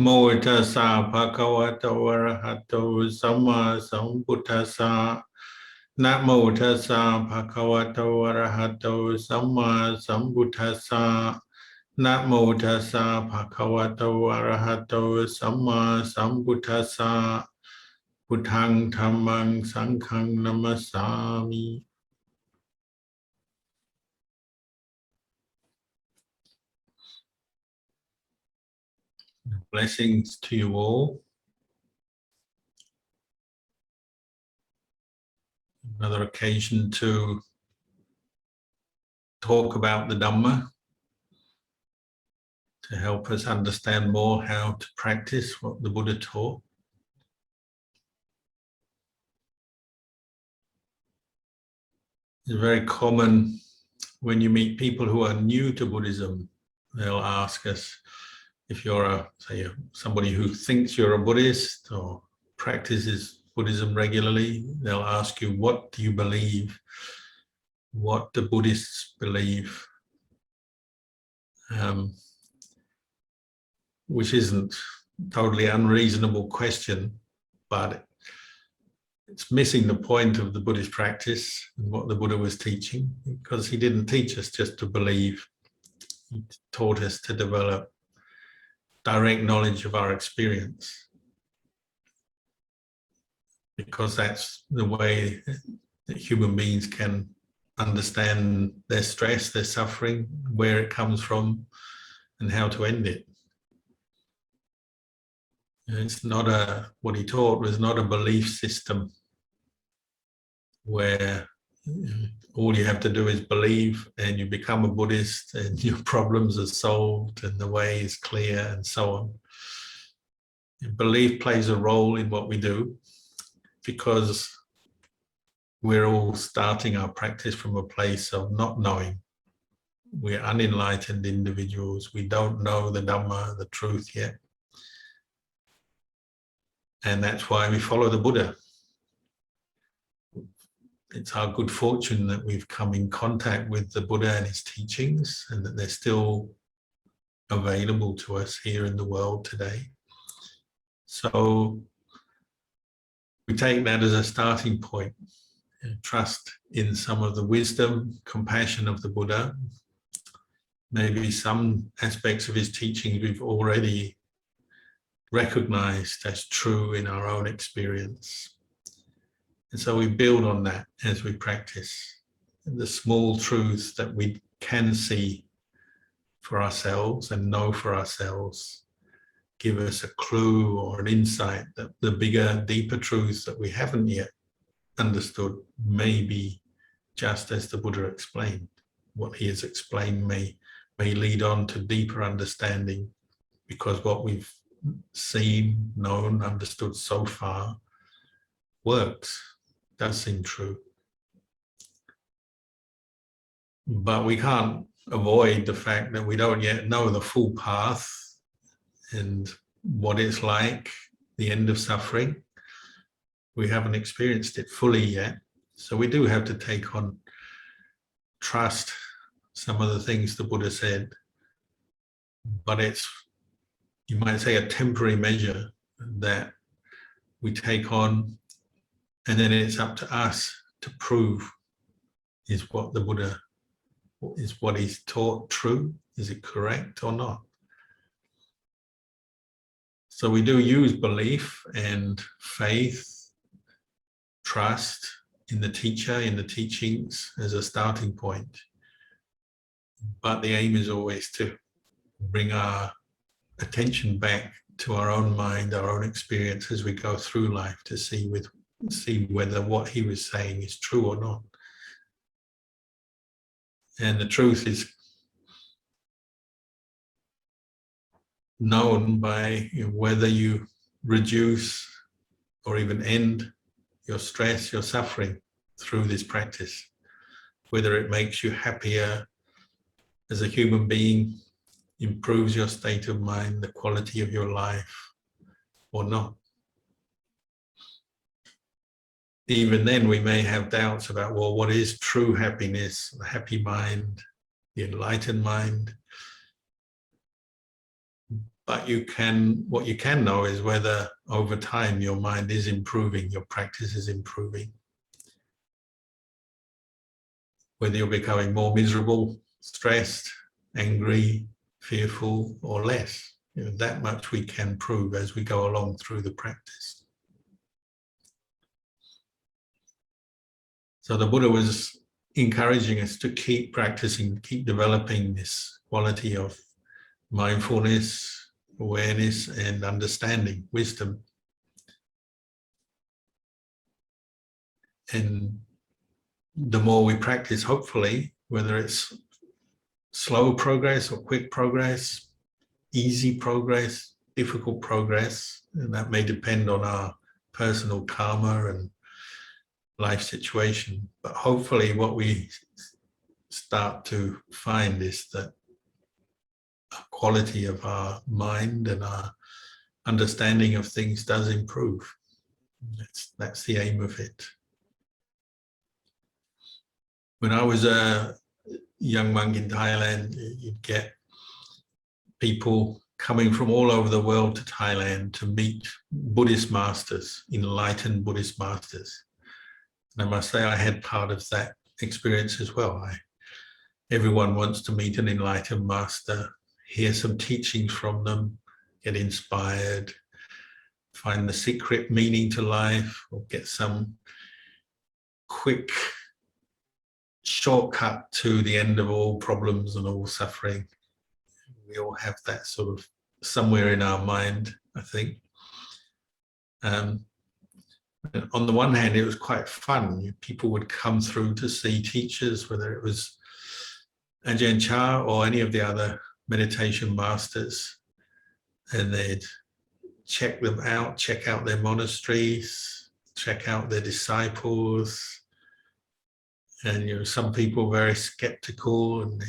โมตัสสะภะคะวะโตอะระหะโตสัมมาสัมพุทธัสสะนะโมตัสสะภะคะวะโตอะระหะโตสัมมาสัมพุทธัสสะนะโมตัสสะภะคะวะโตอะระหะโตสัมมาสัมพุทธัสสะพุทธังธัมมังสังฆังนะมัสสามิ Blessings to you all. Another occasion to talk about the Dhamma, to help us understand more how to practice what the Buddha taught. It's very common when you meet people who are new to Buddhism, they'll ask us, if you're somebody who thinks you're a Buddhist or practices Buddhism regularly, they'll ask you, what do you believe? What do Buddhists believe? Which isn't a totally unreasonable question, but it's missing the point of the Buddhist practice and what the Buddha was teaching, because he didn't teach us just to believe. He taught us to develop direct knowledge of our experience, because that's the way that human beings can understand their stress, their suffering, where it comes from, and how to end it. It's not what he taught was not a belief system where all you have to do is believe and you become a Buddhist and your problems are solved and the way is clear and so on. Belief plays a role in what we do because we're all starting our practice from a place of not knowing. We're unenlightened individuals. We don't know the Dhamma, the truth yet. And that's why we follow the Buddha. It's our good fortune that we've come in contact with the Buddha and his teachings, and that they're still available to us here in the world today. So we take that as a starting point. Trust in some of the wisdom, compassion of the Buddha. Maybe some aspects of his teachings we've already recognized as true in our own experience. And so we build on that as we practice. The small truths that we can see for ourselves and know for ourselves give us a clue or an insight that the bigger, deeper truths that we haven't yet understood may be just as the Buddha explained. What he has explained may lead on to deeper understanding, because what we've seen, known, understood so far works, does seem true. But we can't avoid the fact that we don't yet know the full path and what it's like, the end of suffering. We haven't experienced it fully yet. So we do have to take on trust some of the things the Buddha said, but it's, you might say, a temporary measure that we take on, and then it's up to us to prove, is what the Buddha, is what he's taught true? Is it correct or not? So we do use belief and faith, trust in the teacher, in the teachings as a starting point. But the aim is always to bring our attention back to our own mind, our own experience as we go through life, to see whether what he was saying is true or not. And the truth is known by whether you reduce or even end your stress, your suffering through this practice, whether it makes you happier as a human being, improves your state of mind, the quality of your life, or not. Even then we may have doubts about, well, what is true happiness, the happy mind, the enlightened mind? But what you can know is whether over time your mind is improving, your practice is improving. Whether you're becoming more miserable, stressed, angry, fearful, or less. That much we can prove as we go along through the practice. So the Buddha was encouraging us to keep practicing, keep developing this quality of mindfulness, awareness, and understanding, wisdom. And the more we practice, hopefully, whether it's slow progress or quick progress, easy progress, difficult progress, and that may depend on our personal karma and life situation. But hopefully what we start to find is that the quality of our mind and our understanding of things does improve. That's the aim of it. When I was a young monk in Thailand, you'd get people coming from all over the world to Thailand to meet Buddhist masters, enlightened Buddhist masters. And I must say I had part of that experience as well. Everyone wants to meet an enlightened master, hear some teachings from them, get inspired, find the secret meaning to life, or get some quick shortcut to the end of all problems and all suffering. We all have that sort of somewhere in our mind, I think. On the one hand, it was quite fun. People would come through to see teachers, whether it was Ajahn Chah or any of the other meditation masters, and they'd check them out, check out their monasteries, check out their disciples. And some people were very skeptical and they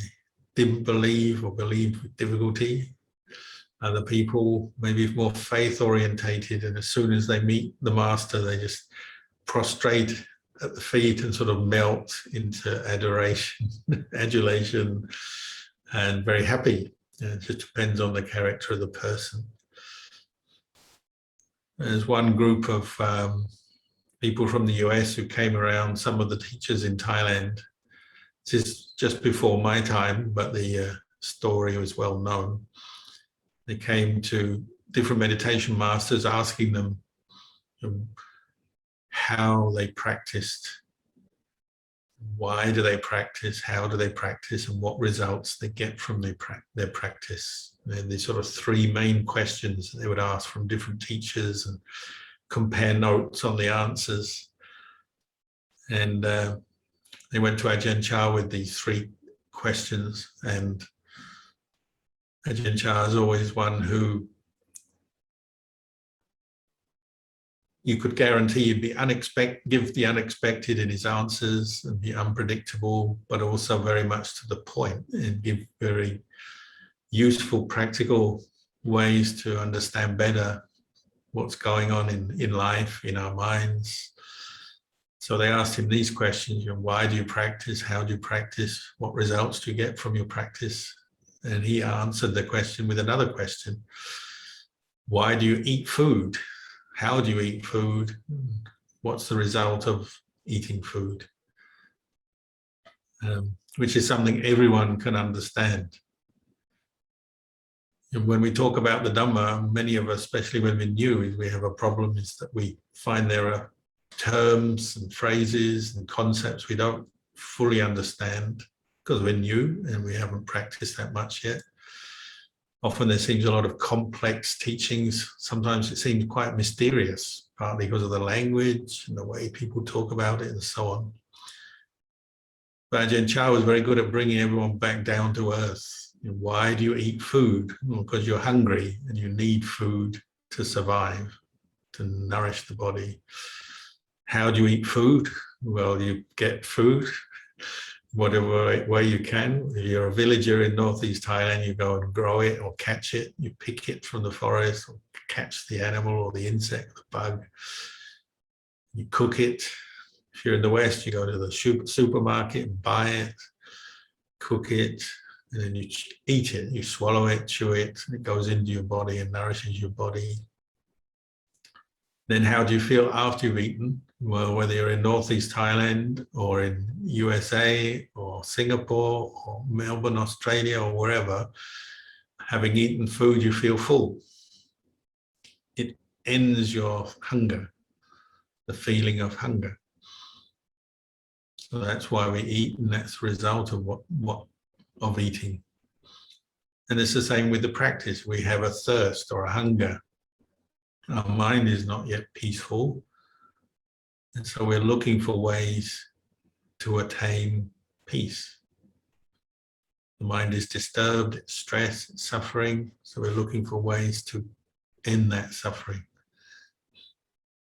didn't believe or believed with difficulty. Other people maybe more faith orientated, and as soon as they meet the master, they just prostrate at the feet and sort of melt into adoration, adulation, and very happy. And it just depends on the character of the person. There's one group of people from the US who came around, some of the teachers in Thailand. This is just before my time, but the story was well known. They came to different meditation masters asking them how they practiced, why do they practice, how do they practice, and what results they get from their practice. And these sort of three main questions they would ask from different teachers and compare notes on the answers. And they went to Ajahn Chah with these three questions, and Ajahn Chah is always one who you could guarantee you'd be give the unexpected in his answers and be unpredictable, but also very much to the point and give very useful, practical ways to understand better what's going on in life, in our minds. So they asked him these questions: why do you practice? How do you practice? What results do you get from your practice? And he answered the question with another question: why do you eat food? How do you eat food? What's the result of eating food? Which is something everyone can understand. And when we talk about the Dhamma, many of us, especially when we're new, we have a problem is that we find there are terms and phrases and concepts we don't fully understand because we're new and we haven't practiced that much yet. Often there seems a lot of complex teachings. Sometimes it seems quite mysterious, partly because of the language and the way people talk about it and so on. But Ajahn Chah was very good at bringing everyone back down to earth. Why do you eat food? Well, because you're hungry and you need food to survive, to nourish the body. How do you eat food? Well, you get food whatever way you can. If you're a villager in northeast Thailand, you go and grow it or catch it. You pick it from the forest or catch the animal or the insect, the bug. You cook it. If you're in the West, you go to the supermarket and buy it, cook it, and then you eat it, you swallow it, chew it, and it goes into your body and nourishes your body. Then how do you feel after you've eaten? Well, whether you're in Northeast Thailand or in USA or Singapore or Melbourne, Australia, or wherever, having eaten food, you feel full. It ends your hunger, the feeling of hunger. So that's why we eat, and that's the result of of eating. And it's the same with the practice. We have a thirst or a hunger. Our mind is not yet peaceful. And so we're looking for ways to attain peace. The mind is disturbed, it's stressed, it's suffering. So we're looking for ways to end that suffering.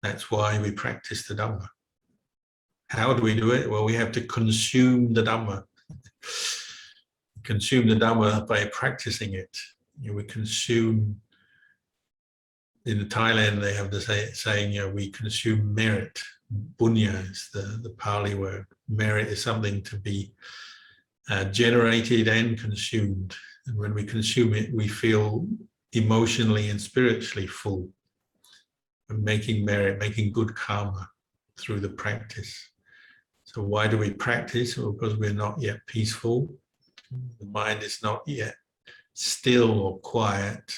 That's why we practice the Dhamma. How do we do it? Well, we have to consume the Dhamma. Consume the Dhamma by practicing it. We consume. In Thailand, they have the saying, we consume merit. Punya is the Pali word. Merit is something to be generated and consumed. And when we consume it, we feel emotionally and spiritually full. We're making merit, making good karma through the practice. So why do we practice? Well, because we're not yet peaceful. The mind is not yet still or quiet.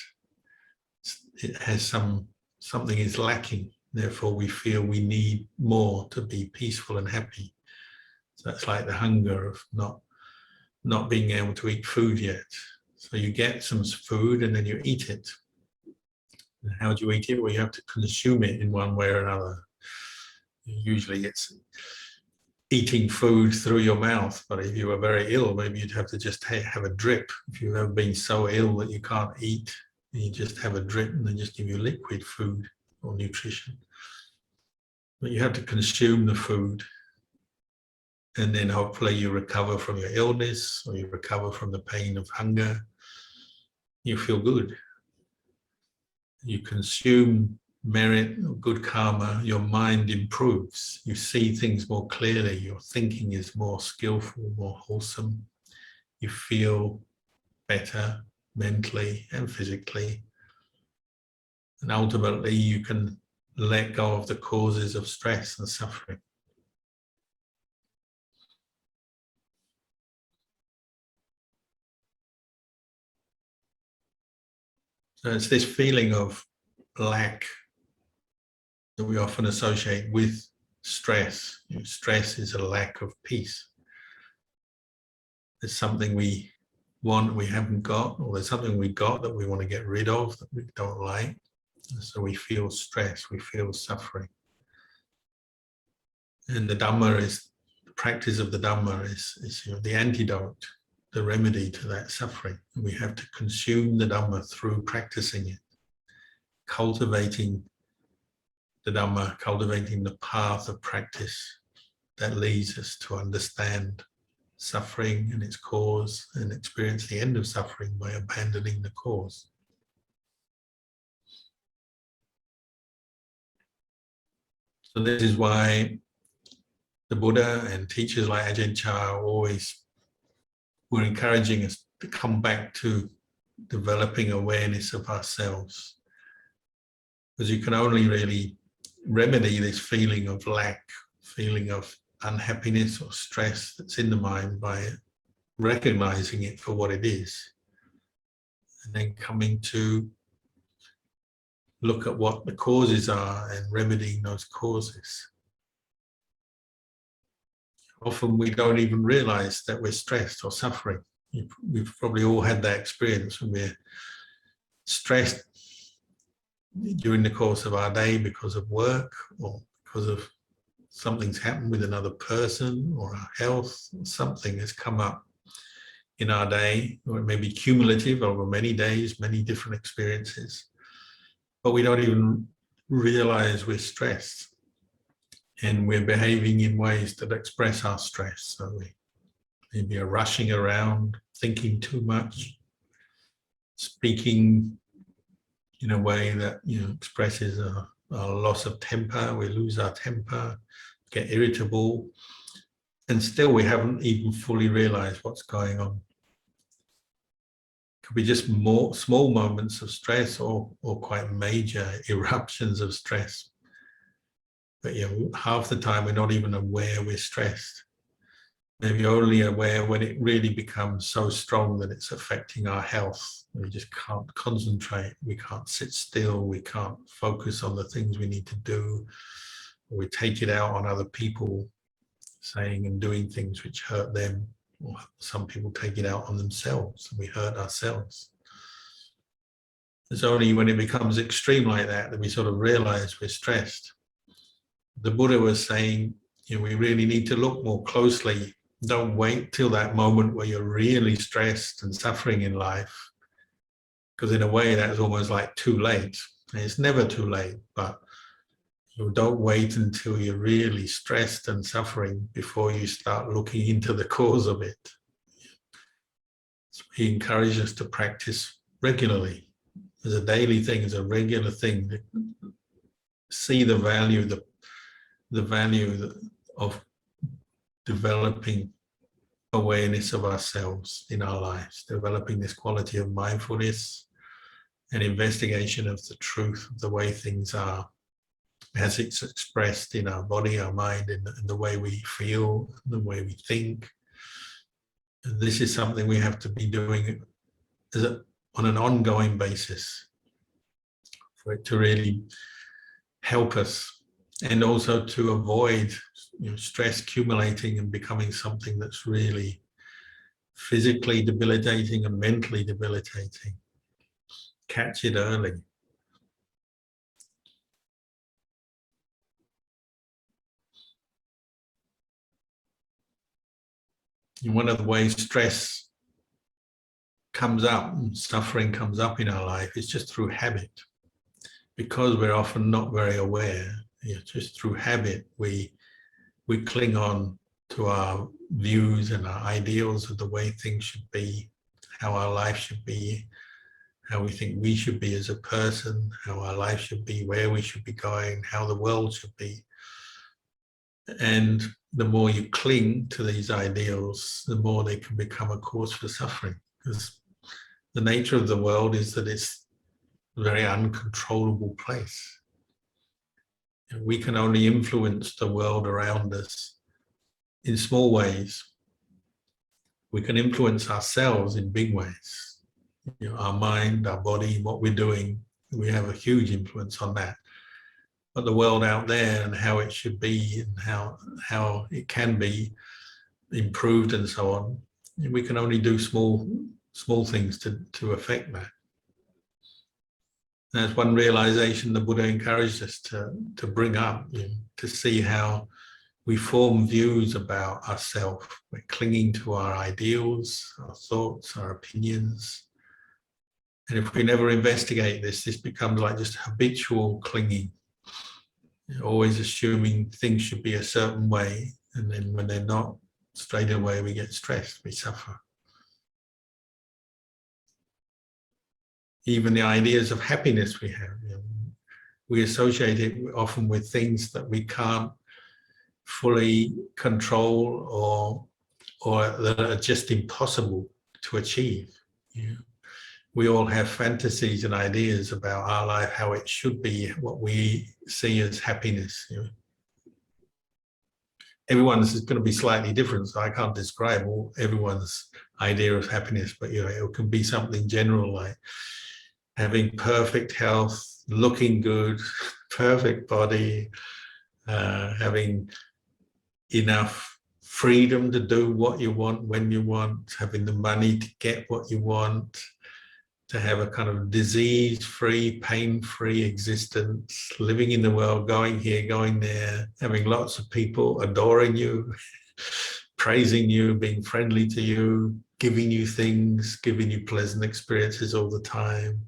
It has something is lacking. Therefore, we feel we need more to be peaceful and happy. So that's like the hunger of not being able to eat food yet. So you get some food and then you eat it. And how do you eat it? Well, you have to consume it in one way or another. Usually it's eating food through your mouth, but if you were very ill, maybe you'd have to just have a drip. If you've ever been so ill that you can't eat, you just have a drip and then just give you liquid food or nutrition. But you have to consume the food, and then hopefully you recover from your illness or you recover from the pain of hunger. You feel good. You consume merit or good karma, your mind improves. You see things more clearly. Your thinking is more skillful, more wholesome. You feel better mentally and physically. And ultimately, you can let go of the causes of stress and suffering. So it's this feeling of lack that we often associate with stress. Stress is a lack of peace. There's something we want we haven't got, or there's something we got that we want to get rid of that we don't like. So we feel stress, we feel suffering. And the Dhamma is, the practice of the Dhamma is the antidote, the remedy to that suffering. And we have to consume the Dhamma through practicing it, cultivating the Dhamma, cultivating the path of practice that leads us to understand suffering and its cause and experience the end of suffering by abandoning the cause. So this is why the Buddha and teachers like Ajahn Chah always were encouraging us to come back to developing awareness of ourselves. Because you can only really remedy this feeling of lack, feeling of unhappiness or stress that's in the mind by recognizing it for what it is. And then coming to look at what the causes are and remedying those causes. Often we don't even realize that we're stressed or suffering. We've probably all had that experience when we're stressed during the course of our day because of work or because of something's happened with another person or our health, or something has come up in our day, or it may be cumulative over many days, many different experiences. But we don't even realize we're stressed and we're behaving in ways that express our stress. So we maybe are rushing around, thinking too much, speaking in a way that expresses a loss of temper. We lose our temper, get irritable, and still we haven't even fully realized what's going on. Could be just more small moments of stress or quite major eruptions of stress. But half the time we're not even aware we're stressed. Maybe only aware when it really becomes so strong that it's affecting our health. We just can't concentrate, we can't sit still, we can't focus on the things we need to do. Or we take it out on other people, saying and doing things which hurt them. Or some people take it out on themselves and we hurt ourselves. It's only when it becomes extreme like that that we sort of realize we're stressed. The Buddha was saying, we really need to look more closely. Don't wait till that moment where you're really stressed and suffering in life, because in a way that's almost like too late. It's never too late, but you don't wait until you're really stressed and suffering before you start looking into the cause of it. So he encourages us to practice regularly, as a daily thing, as a regular thing. See the value, the value of developing awareness of ourselves in our lives, developing this quality of mindfulness and investigation of the truth of the way things are, as it's expressed in our body, our mind, in the way we feel, the way we think. And this is something we have to be doing on an ongoing basis for it to really help us, and also to avoid stress accumulating and becoming something that's really physically debilitating and mentally debilitating. Catch it early. And one of the ways stress comes up and suffering comes up in our life is just through habit. Because we're often not very aware, just through habit, we cling on to our views and our ideals of the way things should be, how our life should be, how we think we should be as a person, how our life should be, where we should be going, how the world should be. And the more you cling to these ideals, the more they can become a cause for suffering. Because the nature of the world is that it's a very uncontrollable place. And we can only influence the world around us in small ways. We can influence ourselves in big ways. Our mind, our body, what we're doing, we have a huge influence on that. But the world out there and how it should be and how it can be improved and so on, we can only do small things to affect that. That's one realization the Buddha encouraged us to bring up, to see how we form views about ourselves. We're clinging to our ideals, our thoughts, our opinions. And if we never investigate this becomes like just habitual clinging. Always assuming things should be a certain way, and then when they're not, straight away we get stressed, we suffer. Even the ideas of happiness we have, we associate it often with things that we can't fully control or that are just impossible to achieve. We all have fantasies and ideas about our life, how it should be, what we see as happiness. Everyone's is going to be slightly different, so I can't describe everyone's idea of happiness, but it can be something general like having perfect health, looking good, perfect body, having enough freedom to do what you want when you want, having the money to get what you want, to have a kind of disease-free, pain-free existence, living in the world, going here, going there, having lots of people adoring you, praising you, being friendly to you, giving you things, giving you pleasant experiences all the time,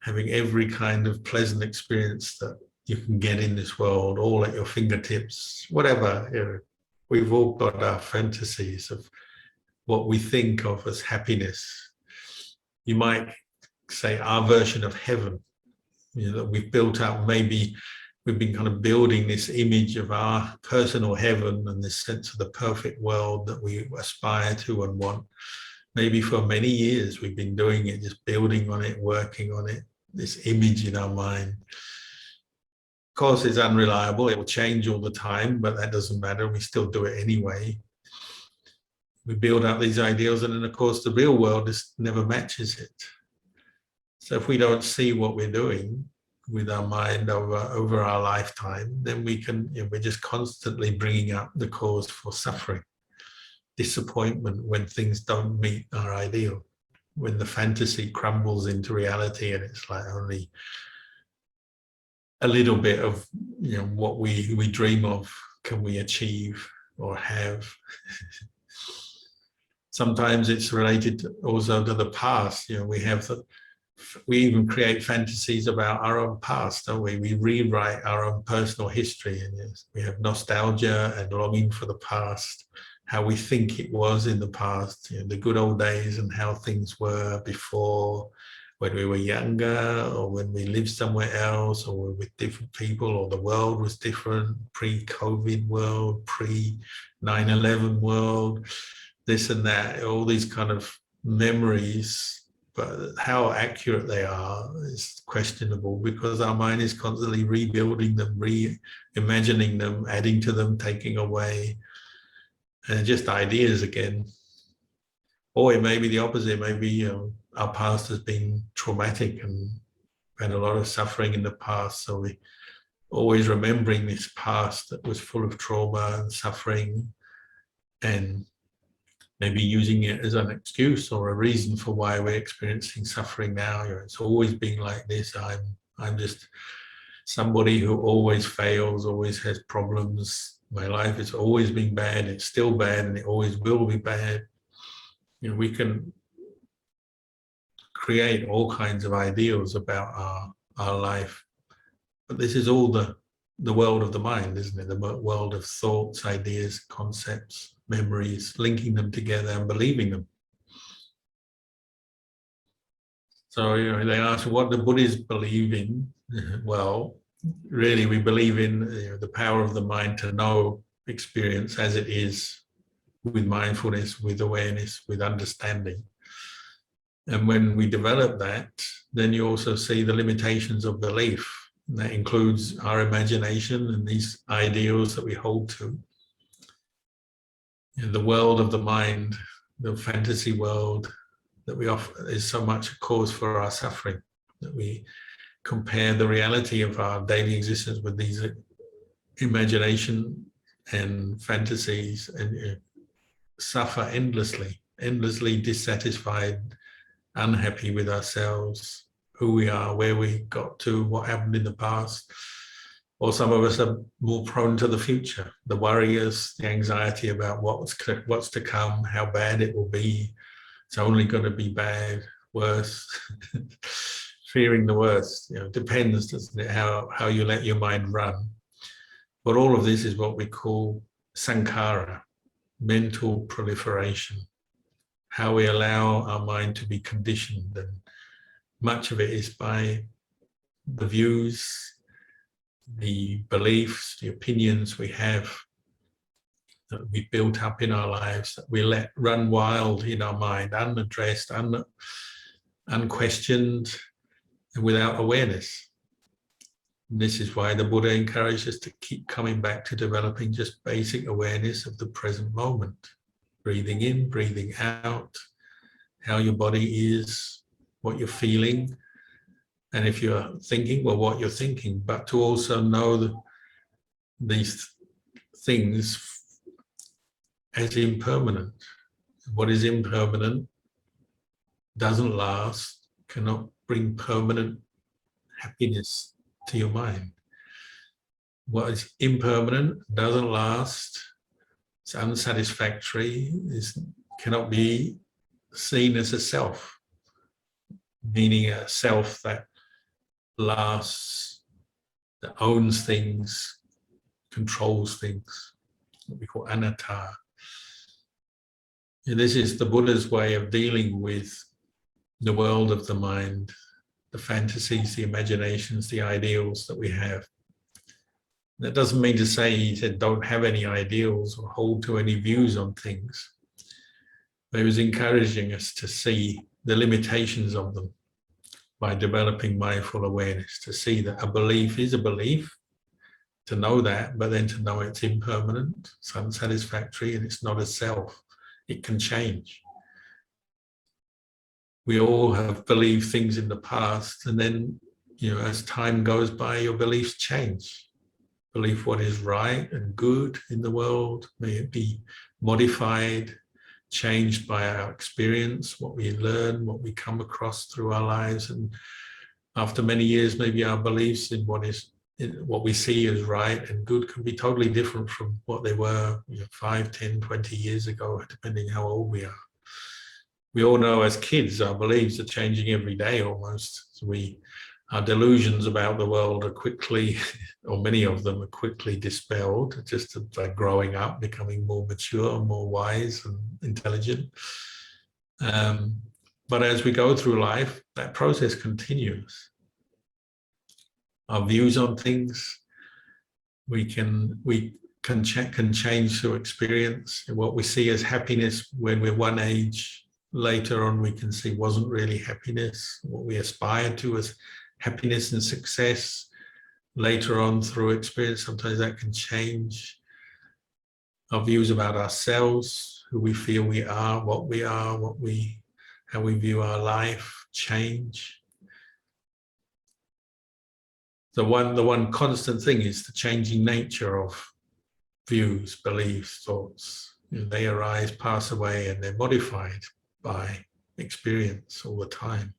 having every kind of pleasant experience that you can get in this world, all at your fingertips, whatever. We've all got our fantasies of what we think of as happiness. You might say our version of heaven, that we've built up. Maybe we've been kind of building this image of our personal heaven and this sense of the perfect world that we aspire to and want. maybe for many years we've been doing it, just building on it, working on it, this image in our mind. Of course, it's unreliable, it will change all the time, but that doesn't matter, we still do it anyway. We build up these ideals, and then of course the real world just never matches it. So if we don't see what we're doing with our mind over our lifetime, then we can, we're just constantly bringing up the cause for suffering, disappointment when things don't meet our ideal, when the fantasy crumbles into reality and it's like only a little bit of what we dream of can we achieve or have. Sometimes it's related also to the past. We even create fantasies about our own past, don't we? We rewrite our own personal history, and we have nostalgia and longing for the past, how we think it was in the past, the good old days and how things were before, when we were younger, or when we lived somewhere else, or with different people, or the world was different, pre-COVID world, pre-9/11 world, this and that, all these kind of memories. But how accurate they are is questionable, because our mind is constantly rebuilding them, reimagining them, adding to them, taking away, and just ideas again. Or it may be the opposite. Maybe our past has been traumatic and had a lot of suffering in the past, so we always remembering this past that was full of trauma and suffering, and maybe using it as an excuse or a reason for why we're experiencing suffering now. It's always been like this. I'm just somebody who always fails, always has problems. My life has always been bad, it's still bad, and it always will be bad. We can create all kinds of ideals about our life. But this is all the world of the mind, isn't it? The world of thoughts, ideas, concepts, memories, linking them together and believing them. So they ask what the Buddhists believe in. Well, really we believe in the power of the mind to know experience as it is, with mindfulness, with awareness, with understanding. And when we develop that, then you also see the limitations of belief. And that includes our imagination and these ideals that we hold to. The world of the mind, the fantasy world that we offer, is so much a cause for our suffering, that we compare the reality of our daily existence with these imagination and fantasies, and suffer endlessly dissatisfied, unhappy with ourselves, who we are, where we got to, what happened in the past. Or some of us are more prone to the future, the worries, the anxiety about what's to come, how bad it will be. It's only going to be bad, worse. Fearing the worst. Depends, doesn't it, how you let your mind run. But all of this is what we call sankhara, mental proliferation. How we allow our mind to be conditioned, and much of it is by the views, the beliefs, the opinions we have that we built up in our lives, that we let run wild in our mind, unaddressed, unquestioned, and without awareness. And this is why the Buddha encouraged us to keep coming back to developing just basic awareness of the present moment. Breathing in, breathing out, how your body is, what you're feeling, and if you're thinking, well, what you're thinking, but to also know these things as impermanent. What is impermanent doesn't last, cannot bring permanent happiness to your mind. What is impermanent doesn't last, it's unsatisfactory, cannot be seen as a self, meaning a self that lasts, that owns things, controls things, what we call anatta. And this is the Buddha's way of dealing with the world of the mind, the fantasies, the imaginations, the ideals that we have. That doesn't mean to say he said don't have any ideals or hold to any views on things. He was encouraging us to see the limitations of them by developing mindful awareness, to see that a belief is a belief, to know that, but then to know it's impermanent, it's unsatisfactory, and it's not a self. It can change. We all have believed things in the past, and then, as time goes by, your beliefs change. Believe what is right and good in the world, may it be modified, changed by our experience, what we learn, what we come across through our lives. And after many years, maybe our beliefs in what we see as right and good can be totally different from what they were 5, 10, 20 years ago, depending how old we are. We all know as kids, our beliefs are changing every day almost. So our delusions about the world are quickly, or many of them are quickly dispelled, just by growing up, becoming more mature, more wise and intelligent. But as we go through life, that process continues. Our views on things, we can change through experience. What we see as happiness when we're one age, later on we can see wasn't really happiness. What we aspired to as happiness and success, later on through experience, sometimes that can change. Our views about ourselves, who we feel we are, how we view our life, change. The one constant thing is the changing nature of views, beliefs, thoughts. They arise, pass away, and they're modified by experience all the time.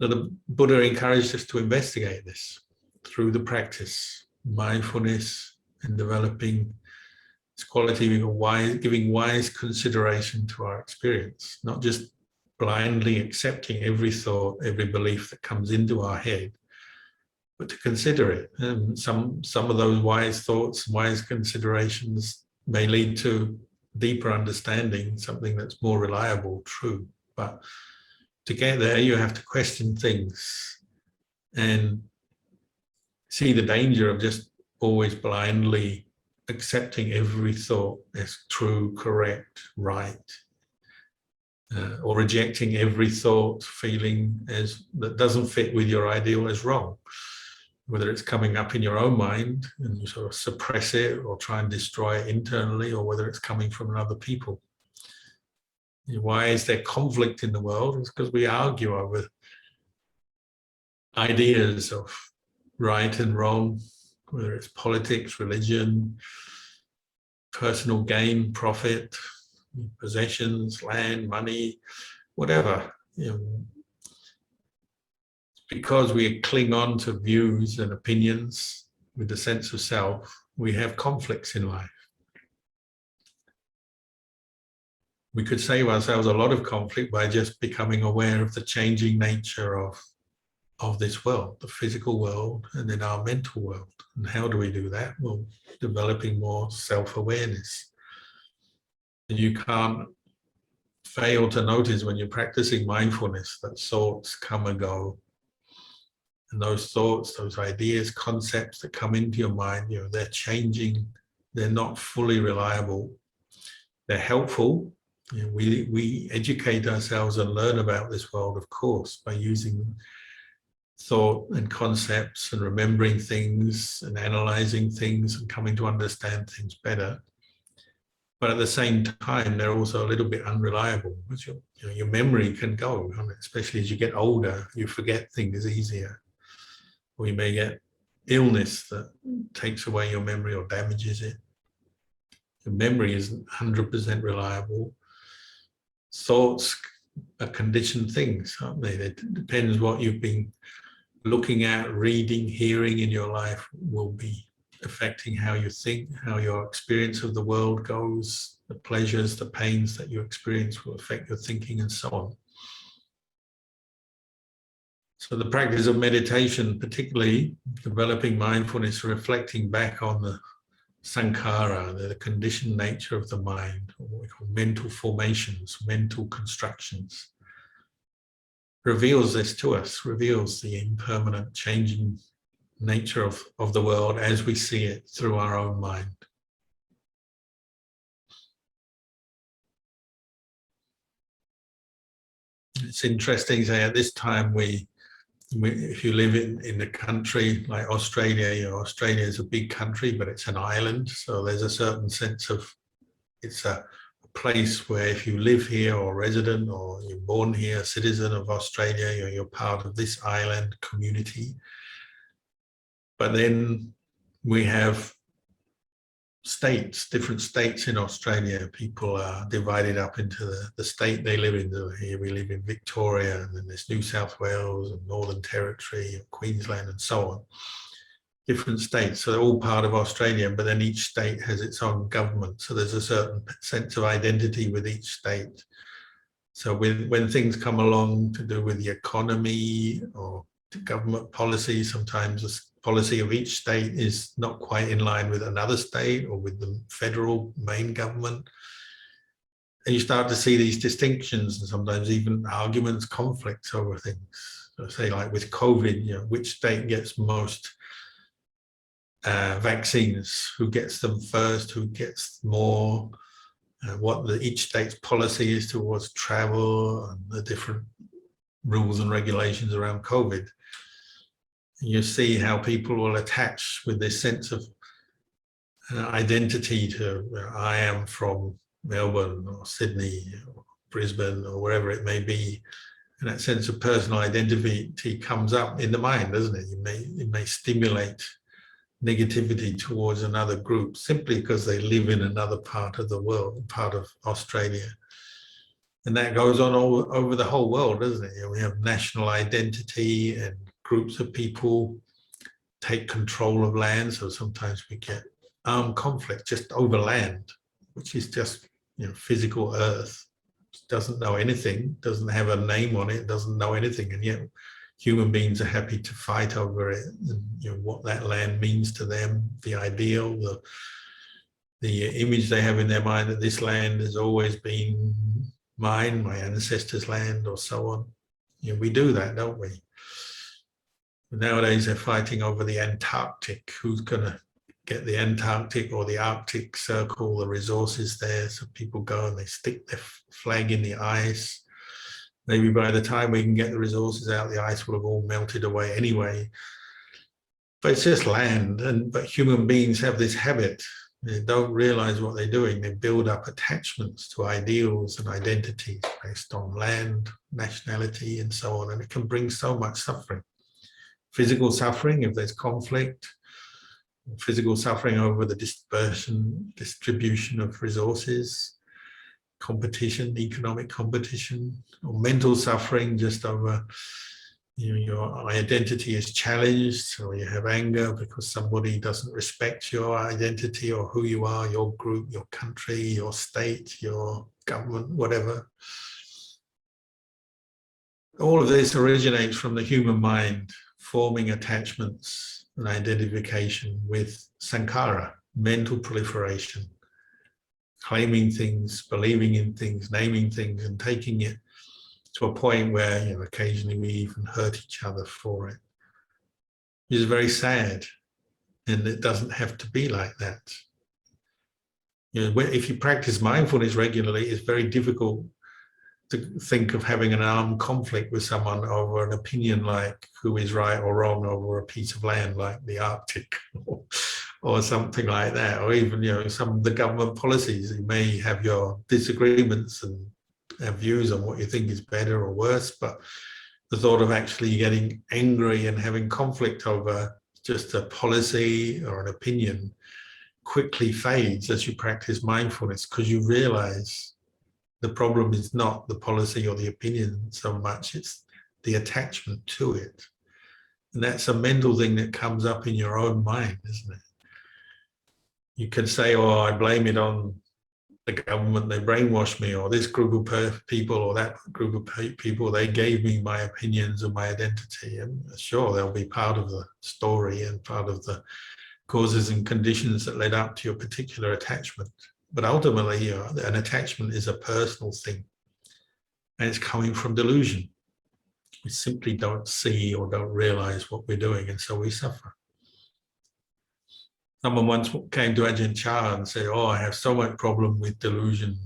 So the Buddha encouraged us to investigate this through the practice, mindfulness, and developing this quality of giving wise consideration to our experience, not just blindly accepting every thought, every belief that comes into our head, but to consider it. And some of those wise thoughts, wise considerations may lead to deeper understanding, something that's more reliable, true. But to get there, you have to question things and see the danger of just always blindly accepting every thought as true, correct, right, or rejecting every thought, feeling that doesn't fit with your ideal as wrong. Whether it's coming up in your own mind and you sort of suppress it or try and destroy it internally, or whether it's coming from other people. Why is there conflict in the world? It's because we argue over ideas of right and wrong, whether it's politics, religion, personal gain, profit, possessions, land, money, whatever. Because we cling on to views and opinions with the sense of self, we have conflicts in life. We could save ourselves a lot of conflict by just becoming aware of the changing nature of this world, the physical world, and then our mental world. And how do we do that? Well, developing more self-awareness. And you can't fail to notice when you're practicing mindfulness that thoughts come and go. And those thoughts, those ideas, concepts that come into your mind, they're changing. They're not fully reliable. They're helpful. We educate ourselves and learn about this world, of course, by using thought and concepts and remembering things and analyzing things and coming to understand things better. But at the same time, they're also a little bit unreliable. Your memory can go, especially as you get older, you forget things easier. Or you may get illness that takes away your memory or damages it. Your memory isn't 100% reliable. Thoughts are conditioned things, aren't they? It depends what you've been looking at, reading, hearing in your life will be affecting how you think, how your experience of the world goes, the pleasures, the pains that you experience will affect your thinking and so on. So the practice of meditation, particularly developing mindfulness, reflecting back on the sankhara, the conditioned nature of the mind, or what we call mental formations, mental constructions, reveals this to us, reveals the impermanent, changing nature of the world as we see it through our own mind. It's interesting, say at this time if you live in a country like Australia, Australia is a big country, but it's an island. So there's a certain sense of, it's a place where if you live here or resident or you're born here, citizen of Australia, you're part of this island community. But then we have states, different states in Australia. People are divided up into the state they live in. So here we live in Victoria, and then there's New South Wales and Northern Territory and Queensland and so on. Different states, so they're all part of Australia, but then each state has its own government. So there's a certain sense of identity with each state. So when things come along to do with the economy or government policy, sometimes the policy of each state is not quite in line with another state or with the federal main government. And you start to see these distinctions and sometimes even arguments, conflicts over things. So say like with COVID, which state gets most vaccines, who gets them first, who gets more, what each state's policy is towards travel and the different rules and regulations around COVID. And you see how people will attach with this sense of identity to, I am from Melbourne or Sydney or Brisbane or wherever it may be. And that sense of personal identity comes up in the mind, doesn't it? It may stimulate negativity towards another group simply because they live in another part of the world, part of Australia. And that goes on all over the whole world, doesn't it? We have national identity and groups of people take control of land. So sometimes we get armed conflict just over land, which is just physical earth. It doesn't know anything, doesn't have a name on it, doesn't know anything, and yet human beings are happy to fight over it, and what that land means to them, the ideal, the image they have in their mind that this land has always been mine, my ancestors' land, or so on. We do that, don't we? Nowadays they're fighting over the Antarctic. Who's going to get the Antarctic or the Arctic Circle, the resources there? So people go and they stick their flag in the ice. Maybe by the time we can get the resources out, the ice will have all melted away anyway. But it's just land, but human beings have this habit. They don't realize what they're doing. They build up attachments to ideals and identities based on land, nationality, and so on. And it can bring so much suffering. Physical suffering if there's conflict, physical suffering over the distribution of resources, competition, economic competition, or mental suffering just over your identity is challenged, or you have anger because somebody doesn't respect your identity or who you are, your group, your country, your state, your government, whatever. All of this originates from the human mind, forming attachments and identification with sankhara, mental proliferation, claiming things, believing in things, naming things, and taking it to a point where occasionally we even hurt each other for it. It is very sad, and it doesn't have to be like that. If you practice mindfulness regularly, it's very difficult to think of having an armed conflict with someone over an opinion like who is right or wrong over a piece of land like the Arctic or something like that, or even some of the government policies. You may have your disagreements and have views on what you think is better or worse, but the thought of actually getting angry and having conflict over just a policy or an opinion quickly fades as you practice mindfulness, because you realize the problem is not the policy or the opinion so much, it's the attachment to it. And that's a mental thing that comes up in your own mind, isn't it? You can say, oh, I blame it on the government, they brainwashed me, or this group of people or that group of people, they gave me my opinions and my identity. And sure, they'll be part of the story and part of the causes and conditions that led up to your particular attachment. But ultimately, an attachment is a personal thing, and it's coming from delusion. We simply don't see or don't realize what we're doing, and so we suffer. Someone once came to Ajahn Chah and said, oh, I have so much problem with delusion.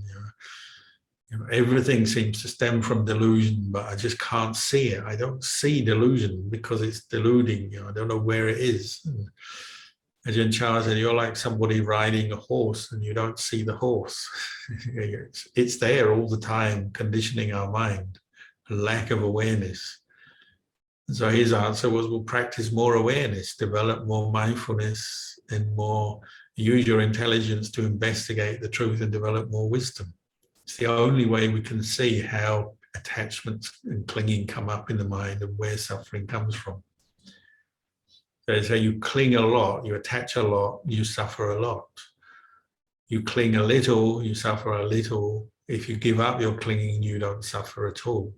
You know, everything seems to stem from delusion, but I just can't see it. I don't see delusion because it's deluding. You know, I don't know where it is. And Ajahn Chah said, you're like somebody riding a horse and you don't see the horse. It's there all the time, conditioning our mind, a lack of awareness. And so his answer was, we'll practice more awareness, develop more mindfulness, and more use your intelligence to investigate the truth and develop more wisdom. It's the only way we can see how attachments and clinging come up in the mind and where suffering comes from. So you cling a lot, you attach a lot, you suffer a lot. You cling a little, you suffer a little. If you give up your clinging, you don't suffer at all.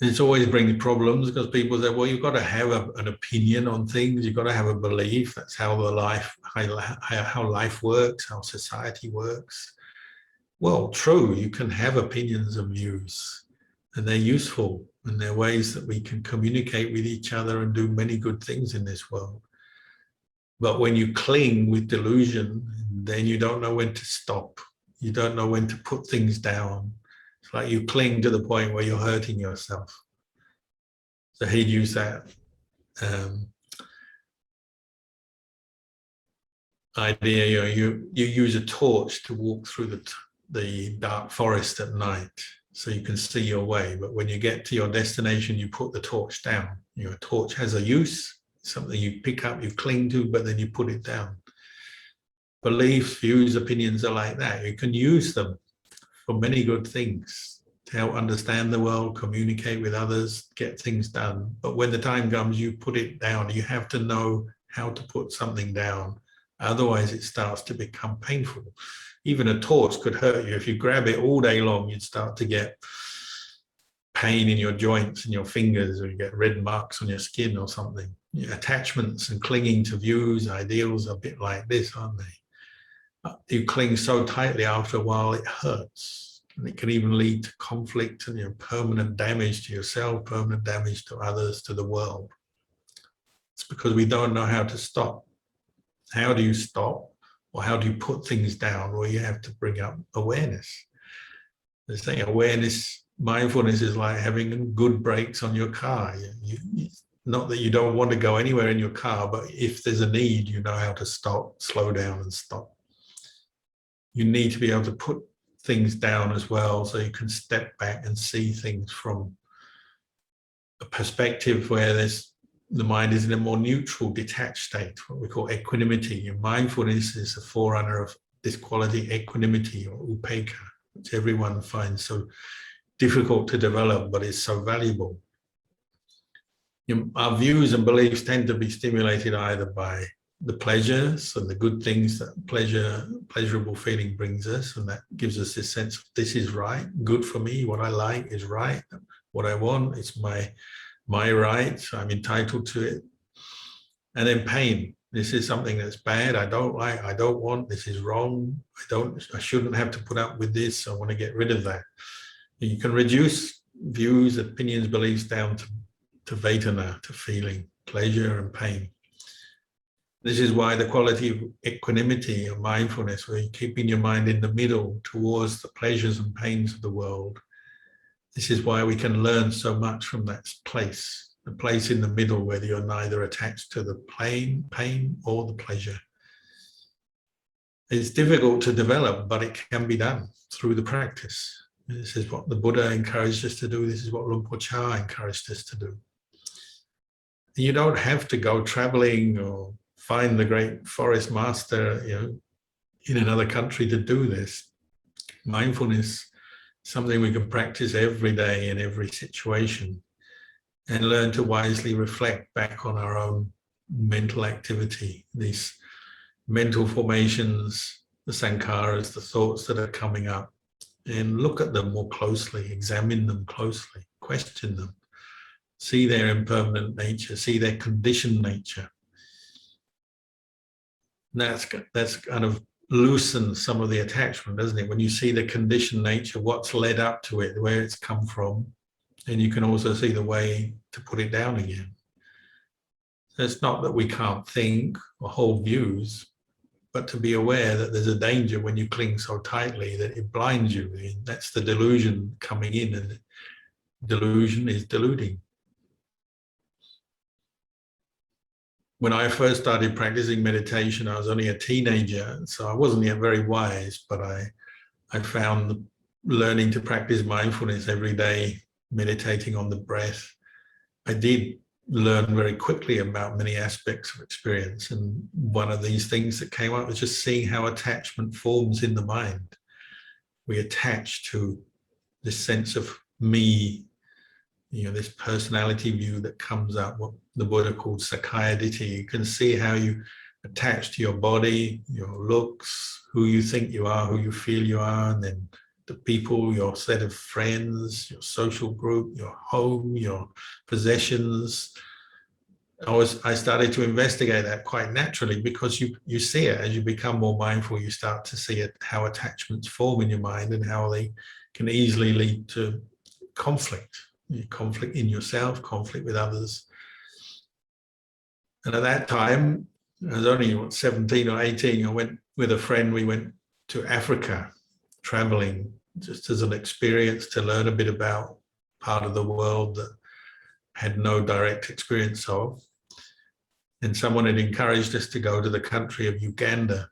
And it's always bringing problems because people say, well, you've got to have an opinion on things. You've got to have a belief. That's how how life works, how society works. Well, true, you can have opinions and views, and they're useful, and they're ways that we can communicate with each other and do many good things in this world. But when you cling with delusion, then you don't know when to stop. You don't know when to put things down. It's like you cling to the point where you're hurting yourself. So he'd use that idea. You know, you use a torch to walk through the dark forest at night, so you can see your way. But when you get to your destination, you put the torch down. You know, a torch has a use, something you pick up, you cling to, but then you put it down. Beliefs, views, opinions are like that. You can use them for many good things, to help understand the world, communicate with others, get things done. But when the time comes, you put it down. You have to know how to put something down. Otherwise, it starts to become painful. Even a torch could hurt you. If you grab it all day long, you'd start to get pain in your joints and your fingers, or you get red marks on your skin or something. Yeah, attachments and clinging to views, ideals are a bit like this, aren't they? You cling so tightly, after a while it hurts, and it can even lead to conflict and, you know, permanent damage to yourself, permanent damage to others, to the world. It's because we don't know how to stop. How do you stop, or how do you put things down? Well, you have to bring up awareness. They're saying awareness, mindfulness is like having good brakes on your car. Not that you don't want to go anywhere in your car, but if there's a need, you know how to stop, slow down and stop. You need to be able to put things down as well, so you can step back and see things from a perspective where the mind is in a more neutral, detached state, what we call equanimity. And mindfulness is a forerunner of this quality, equanimity, or upekkha, which everyone finds so difficult to develop, but is so valuable. Our views and beliefs tend to be stimulated either by the pleasures and the good things that pleasurable feeling brings us, and that gives us this sense of this is right, good for me, what I like is right, what I want, it's my right, I'm entitled to it. And then pain, this is something that's bad, I don't like, I don't want, this is wrong, I shouldn't have to put up with this, I want to get rid of that. You can reduce views, opinions, beliefs down to vedana, to feeling, pleasure and pain. This is why the quality of equanimity or mindfulness, where you're keeping your mind in the middle towards the pleasures and pains of the world. This is why we can learn so much from that place, the place in the middle where you're neither attached to the pain or the pleasure. It's difficult to develop, but it can be done through the practice. This is what the Buddha encouraged us to do. This is what Lumpur Cha encouraged us to do. You don't have to go traveling or find the great forest master, you know, in another country to do this. Mindfulness, something we can practice every day in every situation, and learn to wisely reflect back on our own mental activity, these mental formations, the sankharas, the thoughts that are coming up, and look at them more closely, examine them closely, question them, see their impermanent nature, see their conditioned nature. That's kind of loosens some of the attachment, doesn't it? When you see the conditioned nature, what's led up to it, where it's come from, and you can also see the way to put it down again. So it's not that we can't think or hold views, but to be aware that there's a danger when you cling so tightly that it blinds you. That's the delusion coming in, and delusion is deluding. When I first started practicing meditation, I was only a teenager, so I wasn't yet very wise, but I found learning to practice mindfulness every day, meditating on the breath, I did learn very quickly about many aspects of experience. And one of these things that came up was just seeing how attachment forms in the mind. We attach to this sense of me, this personality view that comes up, what the Buddha called Sakkaya Ditthi. You can see how you attach to your body, your looks, who you think you are, who you feel you are, and then the people, your set of friends, your social group, your home, your possessions. I started to investigate that quite naturally, because you see it as you become more mindful. You start to see it, how attachments form in your mind and how they can easily lead to conflict in yourself, conflict with others. And at that time, I was only 17 or 18. I went with a friend. We went to Africa, traveling just as an experience to learn a bit about part of the world that had no direct experience of. And someone had encouraged us to go to the country of Uganda.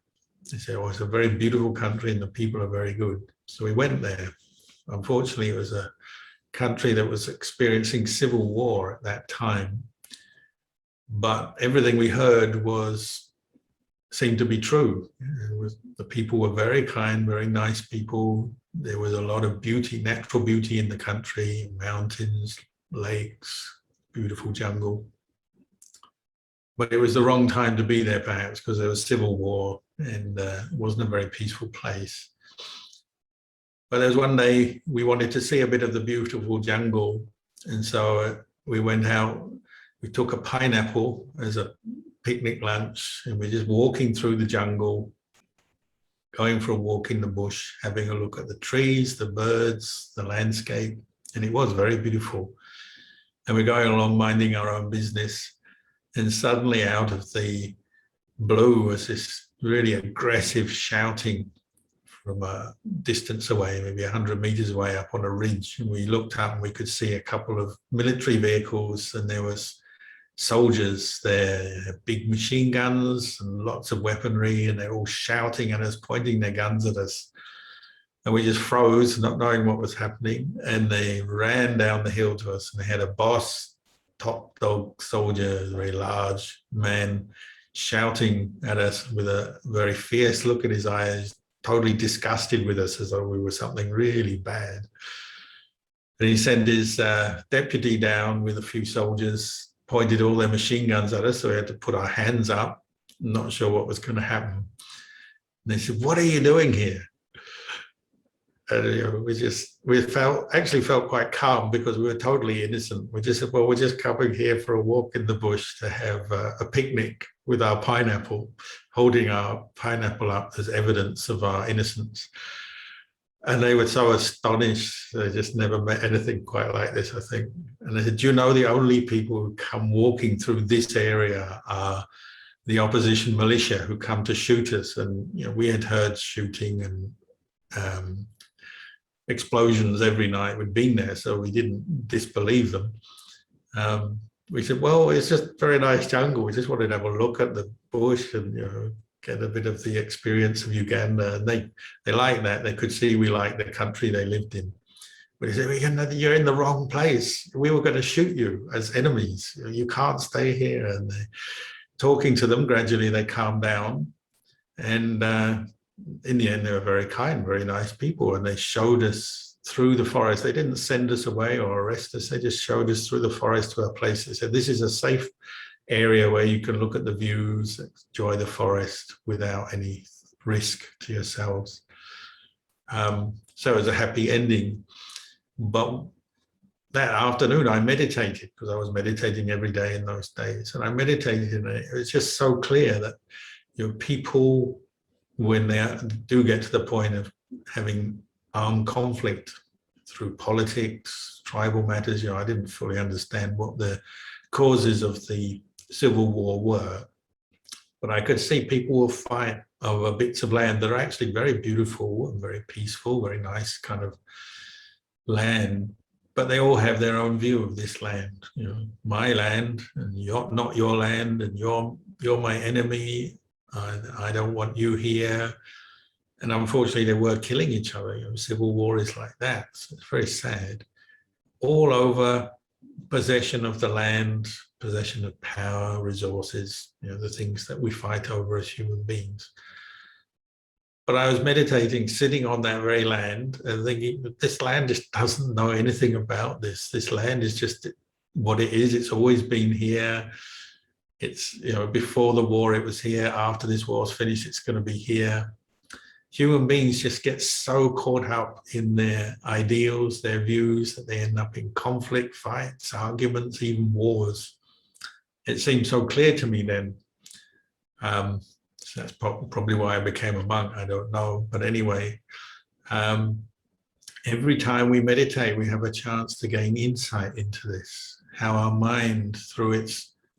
They said, oh, it's a very beautiful country and the people are very good. So we went there. Unfortunately, it was a country that was experiencing civil war at that time. But everything we heard seemed to be true. The people were very kind, very nice people. There was a lot of beauty, natural beauty in the country, mountains, lakes, beautiful jungle. But it was the wrong time to be there, perhaps, because there was civil war and it wasn't a very peaceful place. But there was one day we wanted to see a bit of the beautiful jungle. And so we went out, we took a pineapple as a picnic lunch, and we're just walking through the jungle, going for a walk in the bush, having a look at the trees, the birds, the landscape. And it was very beautiful. And we're going along minding our own business. And suddenly out of the blue was this really aggressive shouting from a distance away, maybe 100 meters away up on a ridge. And we looked up and we could see a couple of military vehicles, and there was soldiers there, big machine guns and lots of weaponry, and they're all shouting at us, pointing their guns at us. And we just froze, not knowing what was happening. And they ran down the hill to us, and they had a boss, top dog soldier, a very large man, shouting at us with a very fierce look in his eyes, totally disgusted with us, as though we were something really bad. And he sent his deputy down with a few soldiers, pointed all their machine guns at us, so we had to put our hands up, not sure what was going to happen. And they said, "What are you doing here?" And we actually felt quite calm, because we were totally innocent. We just said, well, we're just coming here for a walk in the bush to have a picnic with our pineapple, holding our pineapple up as evidence of our innocence. And they were so astonished. They just never met anything quite like this, I think. And they said, do you know the only people who come walking through this area are the opposition militia who come to shoot us? And we had heard shooting and explosions every night. We'd been there, so we didn't disbelieve them. We said, well, it's just a very nice jungle. We just wanted to have a look at the bush and get a bit of the experience of Uganda. And they liked that. They could see we liked the country they lived in. But they said, well, you're in the wrong place. We were going to shoot you as enemies. You can't stay here. And talking to them, gradually they calmed down. And in the end, they were very kind, very nice people. And they showed us through the forest. They didn't send us away or arrest us. They just showed us through the forest to a place. They said, this is a safe area where you can look at the views, enjoy the forest without any risk to yourselves. So it was a happy ending. But that afternoon I meditated, because I was meditating every day in those days. And I meditated, and it was just so clear that people, when they do get to the point of having armed conflict through politics, tribal matters, I didn't fully understand what the causes of the civil war were, but I could see people will fight bits of land that are actually very beautiful and very peaceful, very nice kind of land, but they all have their own view of this land. You know, my land, and you're not your land, and you're my enemy. I don't want you here. And unfortunately, they were killing each other. You know, civil war is like that. So it's very sad. All over possession of the land, possession of power, resources, you know, the things that we fight over as human beings. But I was meditating, sitting on that very land and thinking, this land just doesn't know anything about this. This land is just what it is. It's always been here. It's, you know, before the war it was here. After this war's finished, it's going to be here. Human beings just get so caught up in their ideals, their views, that they end up in conflict, fights, arguments, even wars. It seemed so clear to me then. So that's probably why I became a monk, I don't know. But anyway, every time we meditate, we have a chance to gain insight into this, how our mind, through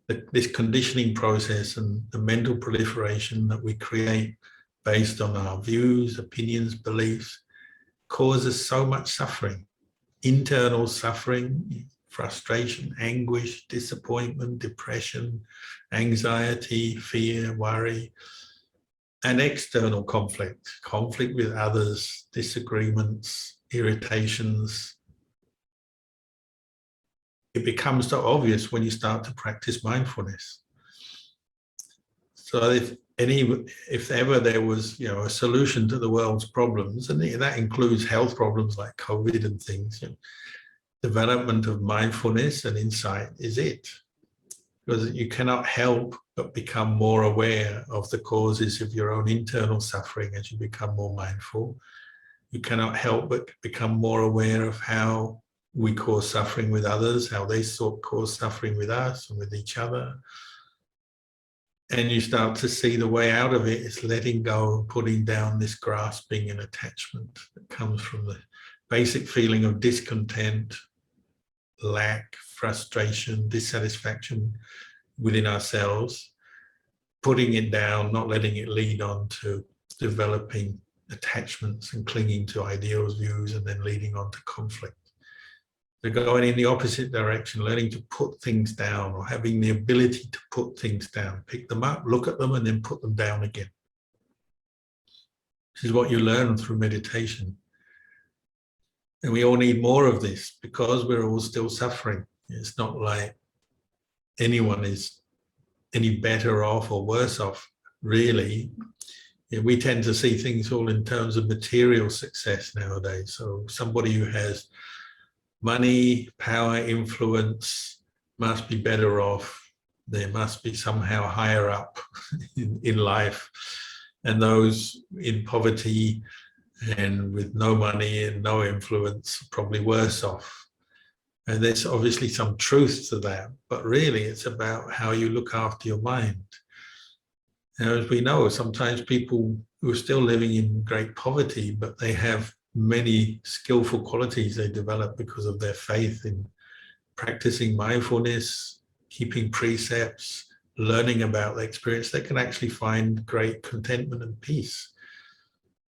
this conditioning process and the mental proliferation that we create based on our views, opinions, beliefs, causes so much suffering, internal suffering, frustration, anguish, disappointment, depression, anxiety, fear, worry, and external conflict with others, disagreements, irritations. It becomes so obvious when you start to practice mindfulness. So if ever there was, you know, a solution to the world's problems, and that includes health problems like COVID and things, you know, development of mindfulness and insight is it. Because you cannot help but become more aware of the causes of your own internal suffering as you become more mindful. You cannot help but become more aware of how we cause suffering with others, how they cause suffering with us and with each other. And you start to see the way out of it is letting go, putting down this grasping and attachment that comes from the basic feeling of discontent, lack, frustration, dissatisfaction within ourselves, putting it down, not letting it lead on to developing attachments and clinging to ideals, views, and then leading on to conflict. They're going in the opposite direction, learning to put things down, or having the ability to put things down, pick them up, look at them, and then put them down again. This is what you learn through meditation. And we all need more of this because we're all still suffering. It's not like anyone is any better off or worse off, really. We tend to see things all in terms of material success nowadays. So somebody who has money, power, influence must be better off. They must be somehow higher up in life. And those in poverty and with no money and no influence are probably worse off. And there's obviously some truth to that, but really it's about how you look after your mind. Now, as we know, sometimes people who are still living in great poverty, but they have many skillful qualities they develop because of their faith in practicing mindfulness, keeping precepts, learning about the experience, they can actually find great contentment and peace.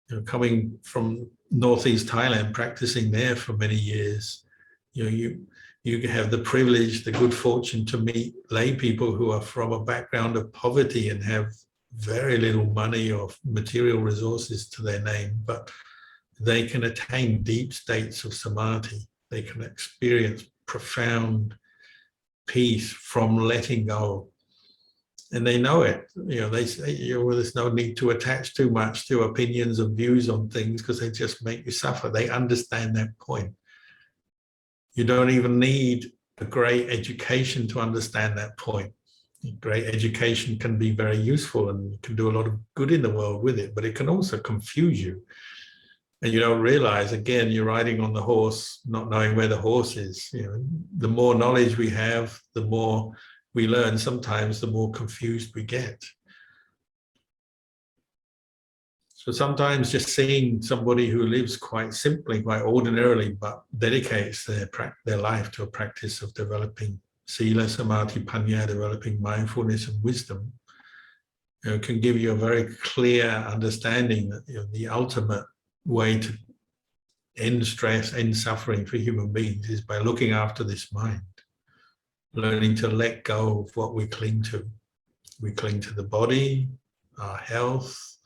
You know, coming from Northeast Thailand, practicing there for many years, you have the privilege, the good fortune to meet lay people who are from a background of poverty and have very little money or material resources to their name, but they can attain deep states of samadhi. They can experience profound peace from letting go. And they know it. You know, they say, well, there's no need to attach too much to opinions and views on things because they just make you suffer. They understand that point. You don't even need a great education to understand that point. Great education can be very useful and you can do a lot of good in the world with it, but it can also confuse you. And you don't realize, again, you're riding on the horse, not knowing where the horse is. You know, the more knowledge we have, the more we learn. Sometimes the more confused we get. So sometimes just seeing somebody who lives quite simply, quite ordinarily, but dedicates their life to a practice of developing sila, samadhi, panya, developing mindfulness and wisdom, can give you a very clear understanding that the ultimate way to end stress, end suffering for human beings is by looking after this mind, learning to let go of what we cling to. We cling to the body, our health,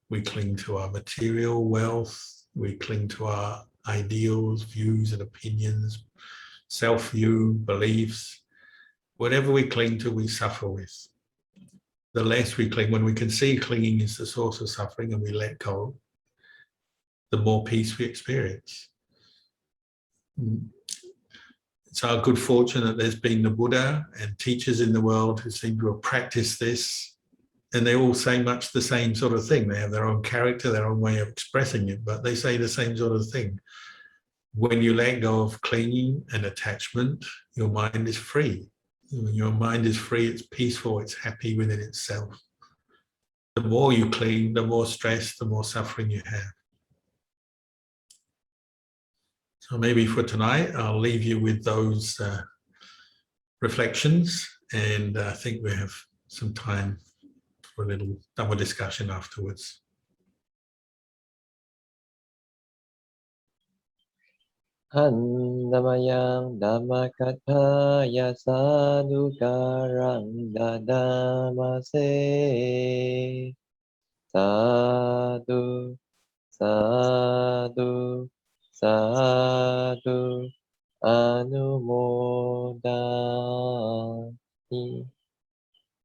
we cling to our material wealth, we cling to our ideals, views and opinions, self-view, beliefs. Whatever we cling to, we suffer with. The less we cling, when we can see clinging is the source of suffering and we let go, the more peace we experience. It's our good fortune that there's been the Buddha and teachers in the world who seem to have practiced this, and they all say much the same sort of thing. They have their own character, their own way of expressing it, but they say the same sort of thing. When you let go of clinging and attachment, your mind is free. When your mind is free, it's peaceful, it's happy within itself. The more you cling, the more stress, the more suffering you have. So maybe for tonight, I'll leave you with those reflections, and I think we have some time for a little Dhamma discussion afterwards. Handamayang Dhammakataya Sadhukarang Dadamase